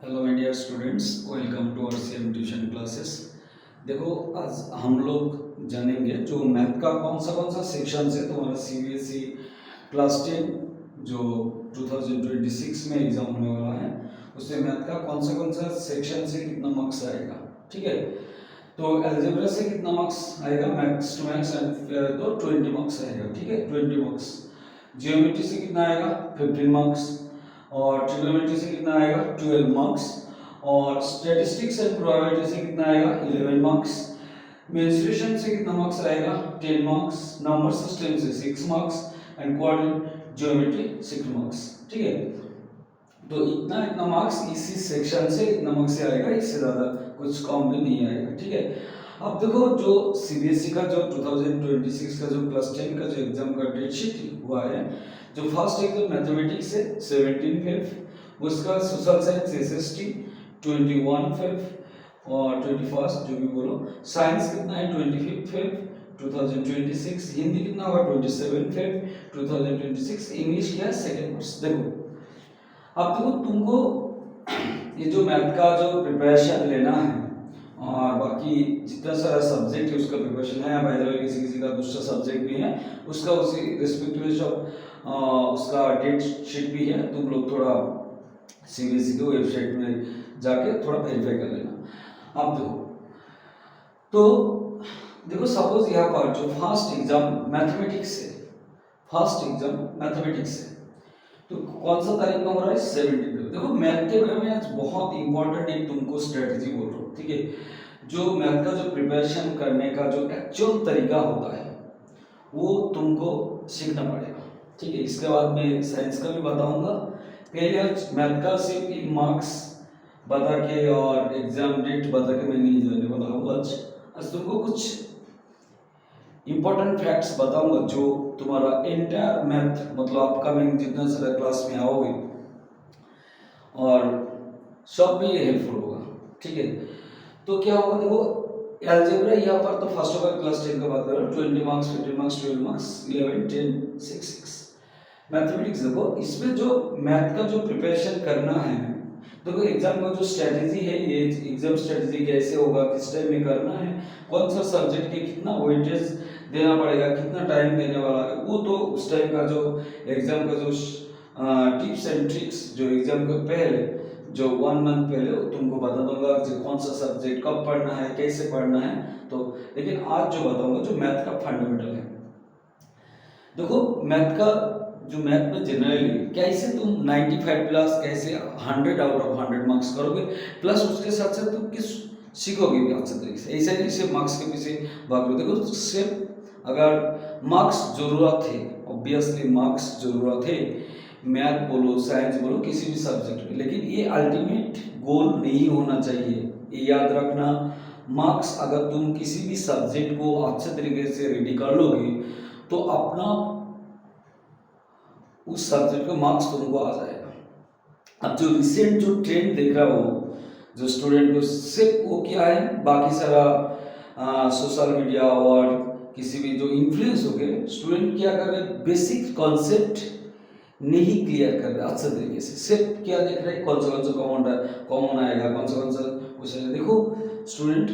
Hello my dear students, welcome to our same tuition classes. देखो, आज हम लोग जानेंगे जो मैथ का कौन सा सेक्शन है। तुम्हारा सीबीएसई क्लास 10 जो 2026 में एग्जाम होने वाला है, उसमें मैथ का कौन सा सेक्शन से कितना मार्क्स आएगा। ठीक है, तो अलजेब्रा से कितना मार्क्स आएगा, मैथ्स टू मैथ्स एंड तो 20 मार्क्स आएगा। ठीक है, 20 मार्क्स। जियोमेट्री से कितना आएगा, 15 मार्क्स। और ट्रिग्नोमेट्री से कितना आएगा, 12 मार्क्स। और स्टैटिस्टिक्स एंड प्रोबेबिलिटी से कितना आएगा, 11 मार्क्स। मेंसुरेशन से कितना मार्क्स आएगा, 10 मार्क्स। नंबर सिस्टम से 6 marks and coordinate geometry 6 marks. ठीक है, तो इतना इतना मार्क्स इसी सेक्शन से इतना मार्क्स से आएगा, इससे ज़्यादा कुछ कम भी नहीं आएगा। ठीक है, अब देखो जो सीबीएसई का जो 2026 का जो क्लास 10 का जो एग्जाम का डेट शीट हुआ है, जो फर्स्ट एग्जाम मैथमेटिक्स है 17 फेब, उसका सोशल साइंस एसएसटी 21 फेब और 21 जो भी बोलो। साइंस कितना है, 25 फेब 2026। हिंदी कितना होगा, 27 फेब 2026। इंग्लिश क्या है, सेकेंड वर्ष। देखो, अब देखो तुमको ये जो मैथ का जो प्रिपरेशन लेना है और बाकी जितना सारा सब्जेक्ट है उसका प्रिपरेशन है। बाय द वे किसी किसी का दूसरा सब्जेक्ट भी है, उसका उसी रिस्पेक्टिव सब उसका डेट शीट भी है। तुम लोग थोड़ा सीबीएसई के वेबसाइट में जाके थोड़ा वेरीफाई कर लेना। अब तो देखो सपोज यहाँ पर जो फर्स्ट एग्जाम मैथमेटिक्स है, फर्स्ट एग्जाम मैथमेटिक्स है, तो कौन सा तारीख में हो रहा है, 17 को। देखो मैथ के बारे में आज बहुत इंपॉर्टेंट एक तुमको स्ट्रेटजी बोल रहा हूँ। ठीक है, जो मैथ का जो प्रिपरेशन करने का जो एक्चुअल तरीका होता है वो तुमको सीखना पड़ेगा। ठीक है, इसके बाद मैं साइंस का भी बताऊंगा। पहले आज मैथ का सिर्फ एक मार्क्स बता के और एग्जाम डेट बता के मैं नहीं जाने वाला हूँ। आज तुमको कुछ इंपॉर्टेंट फैक्ट्स बताऊंगा जो तुम्हारा एंटायर मैथ मतलब अपकमिंग जितना सारा क्लास में आओगे और सब में ये हेल्पफुल होगा। ठीक है, तो क्या होगा, देखो अलजेब्रा यहाँ पर तो फर्स्ट ऑफ ऑल क्लास 10 का बात कर रहा हूँ। 20 मार्क्स, 15 मार्क्स, 12 मार्क्स, 11, 10, 6, 6। मैथमेटिक्स देखो, इसमें जो मैथ का जो प्रिपरेशन करना है, देखो एग्जाम का जो स्ट्रेटेजी है, ये एग्जाम स्ट्रेटेजी कैसे होगा, किस टाइम में करना है, कौन सा सब्जेक्ट के कितना वेटेज देना पड़ेगा, कितना टाइम देने वाला है, वो तो उस टाइम का जो एग्जाम का जो टिप्स एंड ट्रिक्स जो एग्जाम के पहले जो 1 मंथ पहले तुमको बता दूंगा कि कौन सा सब्जेक्ट कब पढ़ना है, कैसे पढ़ना है। तो लेकिन आज जो बताऊंगा जो मैथ का फंडामेंटल है। देखो मैथ का जो मैथ में जनरली कैसे तुम 95 प्लस कैसे 100 आउट ऑफ 100 मार्क्स करोगे, प्लस उसके साथ साथ तुम किस सीखोगे भी अच्छे तरीके से। ऐसा नहीं सिर्फ मार्क्स के पीछे भाग लो। देखो सिर्फ अगर मार्क्स जरूरत है, ऑब्वियसली मार्क्स जरूरत है, मैथ बोलो साइंस बोलो किसी भी सब्जेक्ट में, लेकिन ये अल्टीमेट गोल नहीं होना चाहिए। ये याद रखना, मार्क्स अगर तुम किसी भी सब्जेक्ट को अच्छे तरीके से रेडी कर लोगे तो अपना उस सब्जेक्ट का मार्क्स तुमको आ जाएगा। अब जो रिसेंट जो ट्रेंड देख रहा हो जो स्टूडेंट को, सिर्फ वो क्या है, बाकी सारा सोशल मीडिया और किसी भी जो इन्फ्लुएंस हो गए, स्टूडेंट क्या कर रहे हैं, बेसिक कॉन्सेप्ट नहीं क्लियर कर रहे अच्छे तरीके से। सिर्फ क्या देख रहे हैं, कौन सा कॉमन आएगा, कौन सा क्वेश्चन। देखो स्टूडेंट,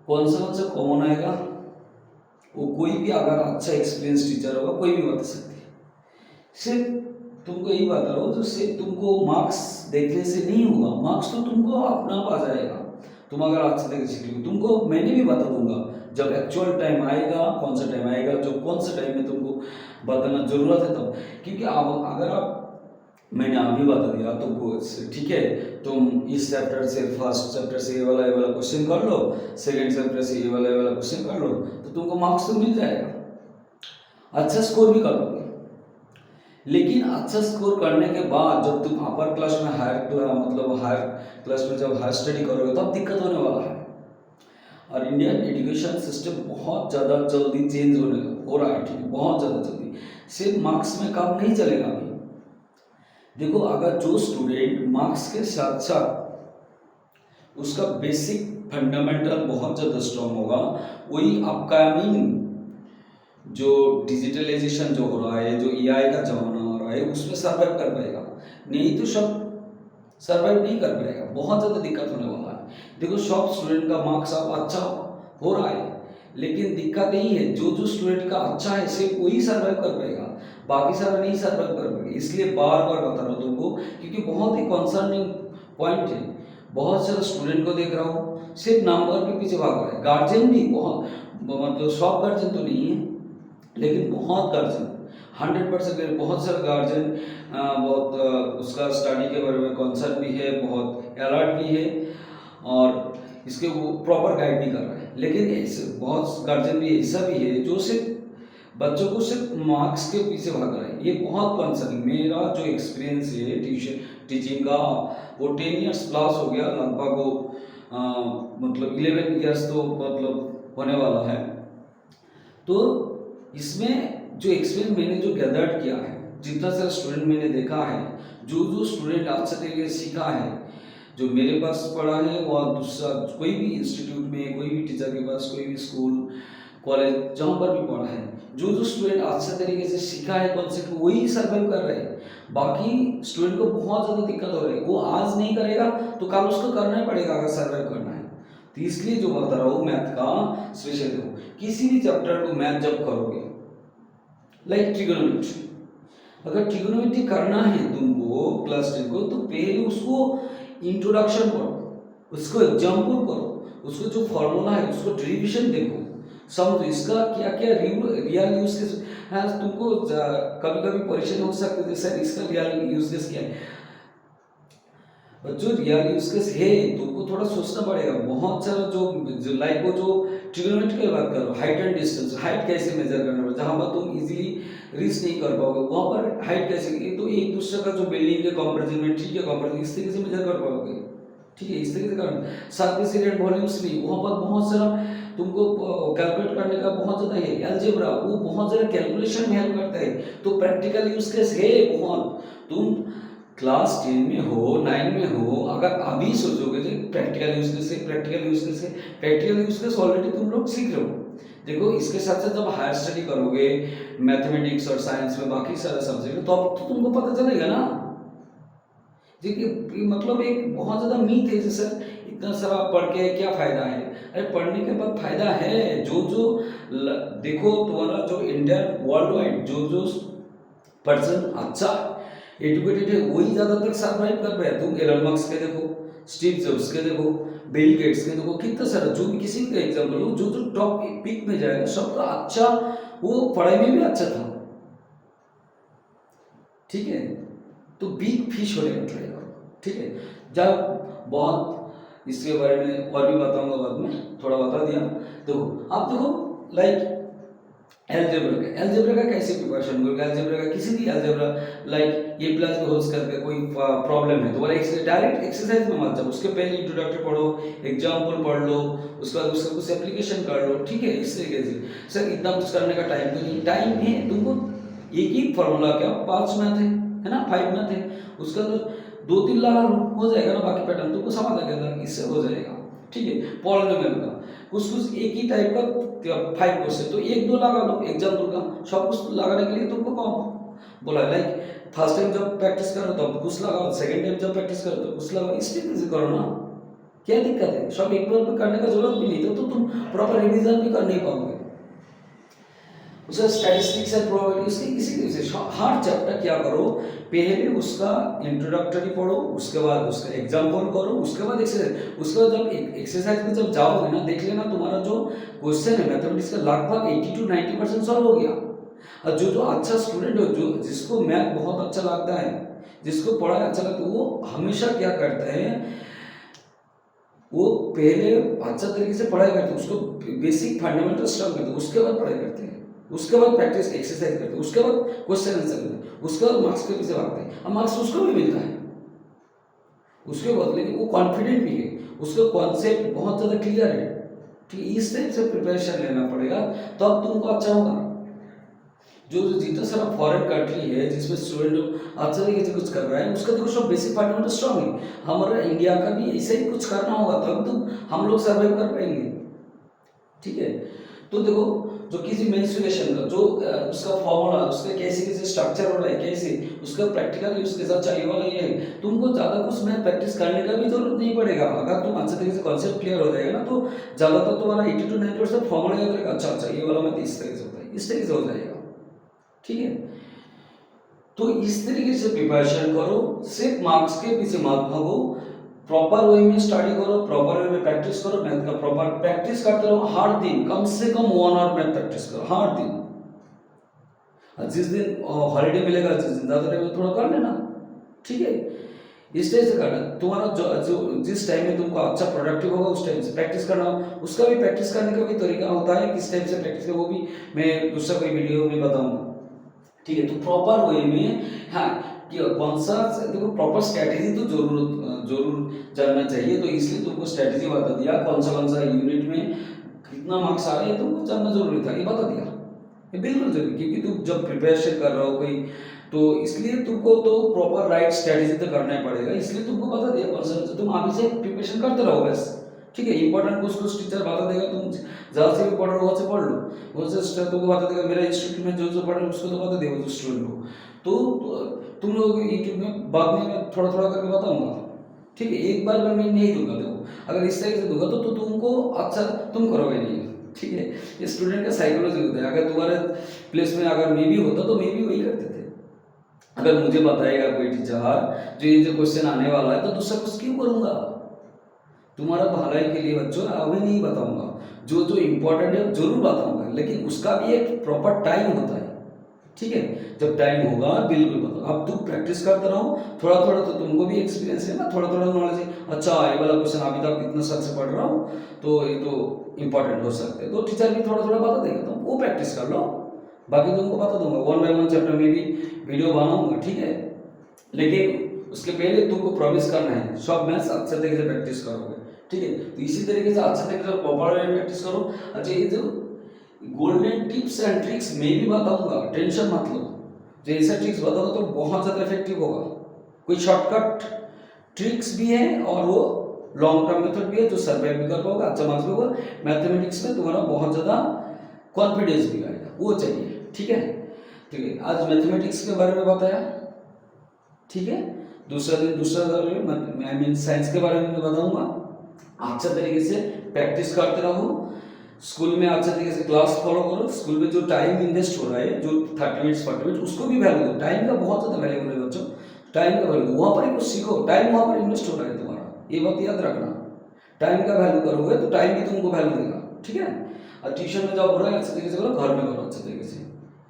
कौन सा कॉमन आएगा वो कोई भी अगर अच्छा एक्सपीरियंस टीचर होगा कोई भी बता सकते हैं। सिर्फ तुमको यही बता रहा हूँ, तो सिर्फ तुमको मार्क्स देखने से नहीं होगा, मार्क्स तो तुमको अपना आ जाएगा तुम अगर अच्छे तरीके से सीखोगे। तुमको मैंने भी बता दूंगा जब एक्चुअल टाइम आएगा, कौन सा टाइम आएगा जो कौन सा टाइम में तुमको बताना जरूरत है तब। क्योंकि अब अगर आप मैंने अभी बता दिया तुमको, ठीक है, तुम इस चैप्टर से फर्स्ट चैप्टर से ये वाला क्वेश्चन कर लो, सेकंड चैप्टर से ये वाला क्वेश्चन कर लो, तो तुमको मार्क्स तो मिल जाएगा, अच्छा स्कोर भी कर लोगे। लेकिन अच्छा स्कोर करने के बाद जब तुम अपर क्लास में हायर क्लास में जब हायर स्टडी करोगे तब दिक्कत होने वाला है। और इंडियन एजुकेशन सिस्टम बहुत ज़्यादा जल्दी चेंज हो रहा है। ठीक है, बहुत ज़्यादा जल्दी, सिर्फ मार्क्स में काम नहीं चलेगा अभी। देखो अगर जो स्टूडेंट मार्क्स के साथ साथ उसका बेसिक फंडामेंटल बहुत ज़्यादा स्ट्रांग होगा, वही अपकमिंग जो डिजिटलाइजेशन जो हो रहा है, जो एआई का जमाना आ रहा है, उसमें सर्वाइव कर पाएगा। नहीं तो सब सर्वाइव नहीं कर पाएगा, बहुत ज़्यादा दिक्कत होने वाला है। देखो सब स्टूडेंट का मार्क्स अब अच्छा हो रहा है, लेकिन दिक्कत यही है जो स्टूडेंट का अच्छा है सिर्फ वही सर्वाइव कर पाएगा, बाकी सारा नहीं सर्वाइव कर पाएगा। इसलिए बार बार बता रहा हूँ तुमको, क्योंकि बहुत ही कंसर्निंग पॉइंट है। बहुत सारे स्टूडेंट को देख रहा हूँ सिर्फ नंबर के पीछे भाग रहा है। गार्जियन भी बहुत, मतलब सब गार्जियन तो नहीं है, लेकिन बहुत गार्जियन 100% बहुत सारे गार्जियन बहुत उसका स्टडी के बारे में कंसर्न भी है, बहुत अलर्ट भी है और इसके वो प्रॉपर गाइड भी कर रहा है। लेकिन ऐसे बहुत गार्जियन भी ऐसा भी है जो सिर्फ बच्चों को सिर्फ मार्क्स के पीछे भाग रहा है। ये बहुत कंसर्निंग, मेरा जो एक्सपीरियंस है टीचिंग का वो 10 इयर्स प्लस हो गया लगभग, वो मतलब 11 इयर्स तो मतलब होने वाला है। तो इसमें जो एक्सपीरियंस मैंने जो गैदर्ड किया है, जितना सारा स्टूडेंट मैंने देखा है, जो स्टूडेंट अच्छे तरीके से सीखा है, जो मेरे पास पढ़ा है और दूसरा कोई भी इंस्टीट्यूट में, कोई भी टीचर के पास, कोई भी स्कूल कॉलेज जहाँ पर भी पढ़ा है, जो स्टूडेंट अच्छे तरीके से सीखा है कॉन्सेप्ट वही सर्वाइव कर रहे हैं। बाकी स्टूडेंट को बहुत ज़्यादा दिक्कत हो रही है, वो आज नहीं करेगा तो कल उसको करना ही पड़ेगा अगर सर्वाइव करना है। तो इसलिए जो बता रहा हूँ मैथ का स्पेशल देखो, किसी भी चैप्टर को मैथ जब करोगे, लाइक ट्रिगोनोमेट्री, अगर ट्रिगोनोमेट्री करना है तुमको क्लास 10 को, तो पहले उसको इंट्रोडक्शन पढ़ो, उसको एग्जाम्पल करो, उसको जो फॉर्मूला है उसको डेरिवेशन देखो, समझो इसका क्या क्या रियल यूज केस है। तुमको कभी कभी परेशानी हो सकती है सर इसका रियल यूज केस क्या है, जो रियल यूज केस है तुमको थोड़ा सोचना पड़ेगा। बहुत सारा जो लाइक वो जो ट्रिगोनोमेट्री की बात करो, हाइट एंड डिस्टेंस, हाइट कैसे मेजर करना है, जहाँ पर तुम इजीली रीच नहीं कर पाओगे वहाँ पर हाइट कैसे, तो एक दूसरे का जो बिल्डिंग के कंपैरिजन में, ट्री के कंपैरिजन इस तरीके से मेजर कर पाओगे, ठीक है। इस तरीके से करना सरफेस एरिया वॉल्यूम्स भी, वहाँ पर बहुत सारा तुमको कैलकुलेट करने का बहुत ज़्यादा है। अलजेब्रा वो बहुत ज़्यादा कैलकुलेशन में हेल्प करता है। तो प्रैक्टिकल यूज केस है बहुत। तुम क्लास 10 में हो, 9 में हो, अगर अभी सोचोगे तो प्रैक्टिकल यूज केस है, प्रैक्टिकल यूज केस है, प्रैक्टिकल यूज केस ऑलरेडी तुम लोग सीख रहे हो। देखो इसके साथ साथ जब हायर स्टडी करोगे मैथमेटिक्स और साइंस में, बाकी सारे सब्जेक्ट में, तो अब तो तुमको पता चलेगा ना। देखिए मतलब एक बहुत ज़्यादा मीथ है जैसे इतना सारा पढ़ के क्या फ़ायदा है। अरे पढ़ने के बाद फ़ायदा है, देखो तुम्हारा जो इंडिया वर्ल्ड वाइड जो पर्सन अच्छा एजुकेटेड है वही ज़्यादातर सर्वाइव कर पाया। तुम एलन मस्क के देखो, स्टीव जॉब्स के देखो, बिल गेट्स के देखो, कितना सारा जो भी किसी का एग्जाम्पल हो, जो टॉप पिक में जाएगा सबका अच्छा, वो पढ़ाई में भी अच्छा था, ठीक है। तो बिग फिश होने का ट्राई करो, ठीक है। जब बहुत इसके बारे में और भी बताऊंगा बाद में, थोड़ा बता दिया। देखो आप देखो लाइक एल्जेब्रा का कैसे प्रिपरेशन करोगे, एल्जेब्रा का किसी भी algebra like a plus b whole square का कोई प्रॉब्लम है तो वाला डायरेक्ट एक्सरसाइज में मत जाओ, उसके पहले इंट्रोडक्टरी पढ़ो, एग्जाम्पल पढ़ लो, उसके बाद उसका कुछ एप्लीकेशन कर लो, ठीक है। इस तरीके से सर इतना कुछ करने का टाइम तो नहीं, टाइम है तुमको, एक ही फॉर्मूला क्या 5 मैथ है ना, 5 मैथ है, उसका तो 2-3 लगा लो हो जाएगा ना, बाकी पैटर्न तुमको समझ आ गया, इससे हो जाएगा, ठीक है। पॉलिनोमियल का कुछ एक ही टाइप का 5 क्वेश्चन, तो 1-2 लगा लो एग्जाम्पल का, सब कुछ लगाने के लिए तुमको कौन बोला, लाइक फर्स्ट टाइम जब प्रैक्टिस करो तब कुछ लगाओ, सेकंड टाइम जब प्रैक्टिस करो तो कुछ लगाओ, इस तरीके से करो ना, क्या दिक्कत है। सब एक बार में करने का जरूरत भी नहीं, तो तुम प्रॉपर रिविजन भी कर नहीं पाओगे। उसका स्टैटिस्टिक्स एंड प्रोबेबिलिटीज की किसी तरीके से हर चैप्टर क्या करो, पहले उसका इंट्रोडक्टरी पढ़ो, उसके बाद उसका एग्जाम्पल करो, उसके बाद एक्सरसाइज, उसके बाद जब एक्सरसाइज में जब जाओगे ना, देख लेना तुम्हारा जो क्वेश्चन है मैथमेटिक्स का लगभग 80 to 90% सॉल्व हो गया। और जो अच्छा स्टूडेंट हो, जो जिसको मैथ बहुत अच्छा लगता है, जिसको पढ़ाई अच्छा लगता है, वो हमेशा क्या करता है, वो पहले अच्छा तरीके से पढ़ाई करते हैं, उसको बेसिक फंडामेंटल स्टडी करते हैं, उसके बाद पढ़ाई करते हैं, उसके बाद प्रैक्टिस एक्सरसाइज करते हैं, उसके बाद क्वेश्चन आंसर करते हैं, उसके बाद मार्क्स के पीछे भागते हैं। अब मार्क्स उसको भी मिलता है, उसके बाद, लेकिन वो कॉन्फिडेंट भी है, उसका कॉन्सेप्ट बहुत ज़्यादा क्लियर है, ठीक है। इस टाइप से प्रिपरेशन लेना पड़ेगा, तो अब तुमको अच्छा होगा। जो जितना सारा फॉरेन कंट्री है जिसमें स्टूडेंट लोग अच्छा तरीके से कुछ कर रहा है, उसका देखो सब बेसिक फंडामेंटल स्ट्रांग है। हमारा इंडिया का भी ऐसे ही कुछ करना होगा, तब तो हम लोग सर्वाइव कर पाएंगे, ठीक है। तो देखो जो किसी मेंसुरेशन का जो उसका फॉर्मूला, उसका कैसे कैसे स्ट्रक्चर हो रहा है, कैसे उसका प्रैक्टिकल यूज के साथ चाहिए वाला ये है। तुमको ज़्यादा कुछ मैथ प्रैक्टिस करने का भी जरूरत नहीं पड़ेगा। अगर तुम अच्छे तरीके से कॉन्सेप्ट क्लियर हो जाएगा ना, तो ज़्यादातर तुम्हारा 80 to 90% फॉर्मूला याद रहेगा। अच्छा ये वाला मैथ इस तरीके से होता है, इस तरीके से हो जाएगा। ठीक है, तो इस तरीके से प्रिपरेशन करो, सिर्फ मार्क्स के पीछे मत भागो, प्रॉपर वे में स्टडी करो, प्रॉपर वे में प्रैक्टिस करो, मैथ का प्रॉपर प्रैक्टिस करते रहो। हर दिन कम से कम 1 आवर मैथ प्रैक्टिस करो हर दिन। जिस दिन हॉलीडे मिलेगा, जिस दिन ज़्यादा टाइम थोड़ा कर लेना। ठीक है, इस टाइप से करना। तुम्हारा जो जिस टाइम में तुमको अच्छा प्रोडक्टिव होगा उस टाइम से प्रैक्टिस करना। उसका भी प्रैक्टिस करने का भी तरीका होता है, किस टाइप से प्रैक्टिस करो वो भी मैं दूसरा कोई वीडियो में बताऊंगा। ठीक है, तो प्रॉपर वे में हाँ कि कौन सा देखो प्रॉपर स्ट्रैटेजी तो जरूर जानना चाहिए। तो इसलिए तुमको स्ट्रैटेजी बता दिया, कौन सा यूनिट में कितना मार्क्स आ रहे हैं तुमको जानना जरूरी था, ये बता दिया। ये बिल्कुल जरूरी, क्योंकि तुम जब प्रिपरेशन कर रहे हो कोई, तो इसलिए तुमको तो प्रॉपर राइट स्ट्रैटेजी तो करना ही पड़ेगा। इसलिए तुमको बता दिया कौन सा, तुम आगे से प्रिपरेशन करते रहो बस। ठीक है, इंपॉर्टेंट कुछ टीचर बता देगा, तुम ज़्यादा से इंपॉर्टेंट वहाँ से पढ़ लो, वो से तुमको बता देगा। मेरा इंस्टीट्यूट में जो पढ़ रहे उसको तो बता देगा उस स्टूडेंट को। तो तुम लोग यूट्यूब में बाद में मैं थोड़ा थोड़ा करके बताऊंगा। ठीक है, एक बार में मैं नहीं दूंगा। देखो अगर इस तरीके से दूंगा तो तुमको अच्छा तुम करोगे नहीं। ठीक है, ये स्टूडेंट का साइकोलॉजी होता है। अगर तुम्हारे प्लेस में अगर मैं भी होता तो मैं भी वही करते थे। अगर मुझे बताएगा कोई टीचर जो ये जो क्वेश्चन आने वाला है, तो दूसरा कुछ क्यों करूंगा? तुम्हारा भलाई के लिए बच्चों अभी नहीं बताऊंगा, जो जो इम्पोर्टेंट है जरूर बताऊंगा, लेकिन उसका भी एक प्रॉपर टाइम होता है। ठीक है, जब टाइम होगा बिल्कुल बताओ। अब तुम प्रैक्टिस करते रहो, थोड़ा थोड़ा तो तुमको भी एक्सपीरियंस है ना, थोड़ा थोड़ा नॉलेज है। अच्छा ये वाला क्वेश्चन अभी तक इतना साल से पढ़ रहा हूँ, तो ये तो इंपॉर्टेंट हो सकते हैं, तो टीचर भी थोड़ा थोड़ा बता देगा, तुम वो प्रैक्टिस कर लो। बाकी तुमको बता दूंगा 1 by 1 चैप्टर में भी वीडियो बनाऊंगा। ठीक है, लेकिन उसके पहले तुमको प्रॉमिस करना है सब मैथ्स अच्छे तरीके से प्रैक्टिस करोगे। ठीक है, तो इसी तरीके से अच्छे तरीके से प्रॉपर वे में प्रैक्टिस करो। अच्छा ये जो गोल्डन टिप्स एंड ट्रिक्स मैं भी बताऊंगा, टेंशन मत लो। जो ऐसे ट्रिक्स बताऊंगा तो बहुत ज़्यादा इफेक्टिव होगा। कोई शॉर्टकट ट्रिक्स भी है और वो लॉन्ग टर्म मेथड भी है जो सर्वाइव भी कर पाओगे, अच्छा मार्क्स भी होगा। मैथमेटिक्स में तुम्हारा बहुत ज़्यादा कॉन्फिडेंस भी आएगा, वो चाहिए। ठीक है, आज मैथमेटिक्स के बारे में बताया। ठीक है, दूसरा दिन दूसरा आई मीन साइंस के बारे में मैं बताऊंगा। अच्छा तरीके से प्रैक्टिस करते रहो, स्कूल में अच्छे तरीके से क्लास फॉलो करो। स्कूल में जो टाइम इन्वेस्ट हो रहा है, जो 30 मिनट्स 40 मिनट, उसको भी वैल्यू दो। टाइम का बहुत ज़्यादा वैल्यूबल है बच्चों, टाइम का वैल्यू दो। वहाँ पर ही कुछ सीखो, टाइम वहाँ पर इन्वेस्ट हो रहा है तुम्हारा, ये बात याद रखना। टाइम का वैल्यू करोगे तो टाइम भी तुमको वैल्यू देगा। ठीक है, और ट्यूशन में जाओ अच्छे तरीके से करो, घर में करो अच्छे तरीके से,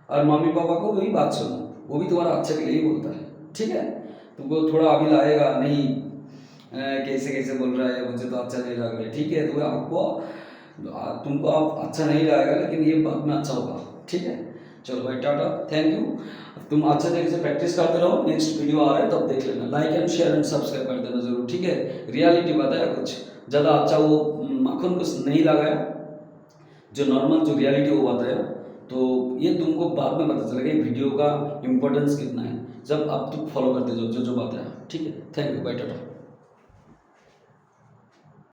और मम्मी पापा को वही बात सुनो, वो भी तुम्हारा अच्छे के लिए ही बोलता है। ठीक है, तुमको थोड़ा अभी लाएगा नहीं, कैसे कैसे बोल रहा है, मुझे तो अच्छा नहीं लग रहा है। ठीक है, तो आपको तुमको आप अच्छा नहीं लगेगा, लेकिन ये बाद में अच्छा होगा। ठीक है, चलो भाई टाटा, थैंक यू। तुम अच्छे तरीके से प्रैक्टिस करते रहो। नेक्स्ट वीडियो आ रहा है तब देख लेना, like and share and subscribe कर देना जरूर। ठीक है, रियलिटी बताया कुछ ज़्यादा अच्छा, वो माखन कुछ नहीं लगाया, जो नॉर्मल जो रियलिटी वो बताया। तो ये तुमको बाद में पता चलेगा वीडियो का इम्पोर्टेंस कितना है, जब आप तुम फॉलो करते जो जो बताया। ठीक है, थैंक यू, बाय टाटा।